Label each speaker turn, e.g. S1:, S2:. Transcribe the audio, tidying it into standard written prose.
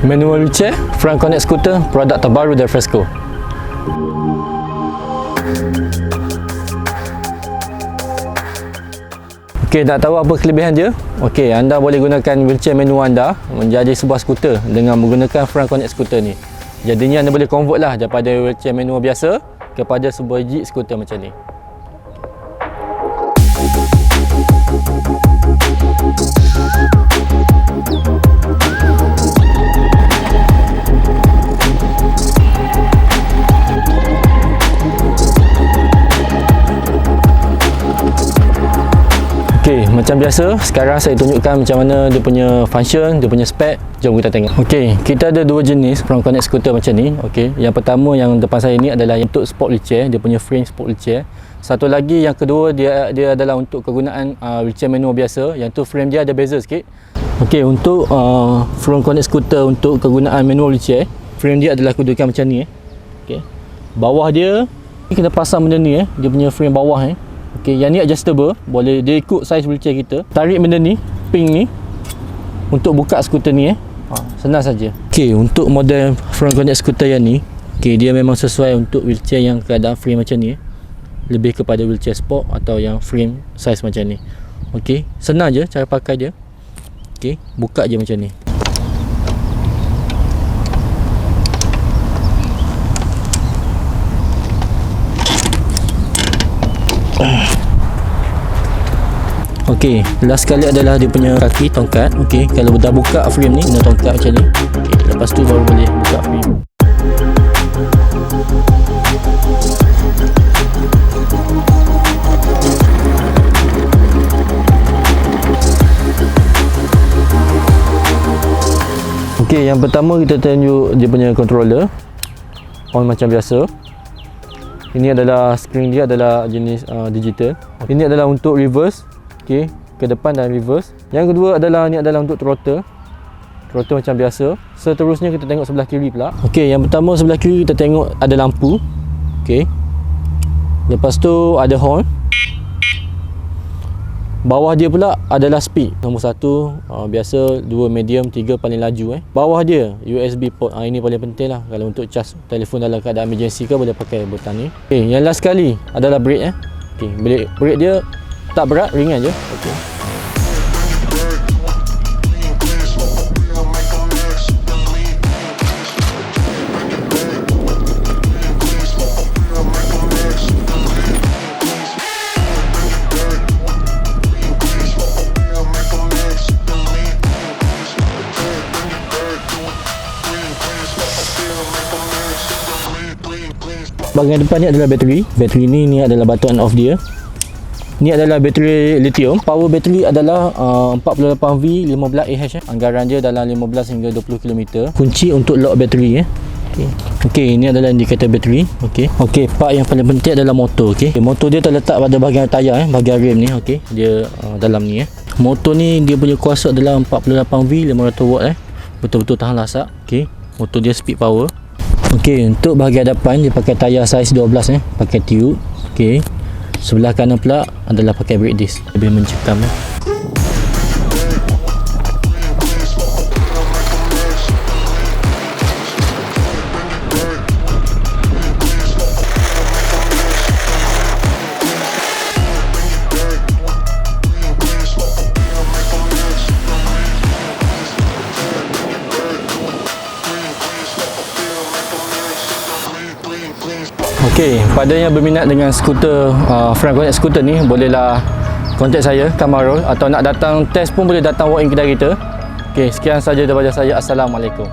S1: Manual wheelchair, front connect scooter, produk terbaru dari Fresco. Okey, nak tahu apa kelebihan dia? Okey, anda boleh gunakan wheelchair manual anda menjadi sebuah skuter dengan menggunakan front connect scooter ni. Jadinya anda boleh convert lah daripada wheelchair manual biasa kepada sebuah jeep skuter macam ni. Okey, macam biasa, sekarang saya tunjukkan macam mana dia punya function, dia punya spek. Jom kita tengok. Okey, kita ada dua jenis front connect scooter macam ni. Okey, yang pertama yang depan saya ni adalah untuk sport wheelchair, dia punya frame sport wheelchair. Satu lagi yang kedua dia adalah untuk kegunaan wheelchair manual biasa, yang tu frame dia ada beza sikit. Okey, untuk front connect scooter untuk kegunaan manual wheelchair, frame dia adalah kedudukan macam ni. Okey. Bawah dia kena pasang benda ni dia punya frame bawah Okey, yang ni adjustable, boleh dia ikut saiz wheelchair kita. Tarik benda ni, pin ni untuk buka skuter ni senang saja. Okey, untuk model front connect scooter yang ni, okey, dia memang sesuai untuk wheelchair yang keadaan frame macam ni. Lebih kepada wheelchair sport atau yang frame saiz macam ni. Okey, senang je cara pakai dia. Okey, buka je macam ni. Okey, last sekali adalah dia punya kaki tongkat. Okey, kalau dah buka frame ni, guna tongkat macam ni. Okey, lepas tu baru boleh buka frame. Okey, yang pertama kita tunjuk dia punya controller. On macam biasa. Ini adalah screen dia adalah jenis digital. Ini adalah untuk reverse. Okey, ke depan dan reverse. Yang kedua adalah untuk throttle. Throttle macam biasa. Seterusnya kita tengok sebelah kiri pula. Okey, yang pertama sebelah kiri kita tengok ada lampu. Okey. Lepas tu ada horn. Bawah dia pula adalah speed. Nombor 1 biasa, 2 medium, 3 paling laju Bawah dia USB port. Ini paling penting lah kalau untuk charge telefon dalam keadaan emergency ke, boleh pakai butang ni. Okey, yang last sekali adalah brake Okey, brake dia tak berat, ringan je. Okey. Bahagian depan ni adalah bateri. Bateri ni adalah button off dia. Ni adalah bateri lithium. Power bateri adalah 48V 15Ah. Anggaran dia dalam 15 hingga 20 km. Kunci untuk lock bateri Okey, ini adalah indikator bateri. Okey, part yang paling penting adalah motor. Motor dia terletak pada bahagian tayar bahagian rem ni. Okey, dia dalam ni Motor ni dia punya kuasa adalah 48V 500W Betul-betul tahan lasak. Okey, motor dia speed power. Okey, untuk bahagian depan dia pakai tayar saiz 12 pakai tube. Okey. Sebelah kanan pula adalah pakai brake disc, lebih mencekam Okey, pada yang berminat dengan skuter front connect scooter ni, bolehlah kontak saya, Kamarul, atau nak datang test pun boleh datang walk in kedai kita. Okey, sekian saja daripada saya. Assalamualaikum.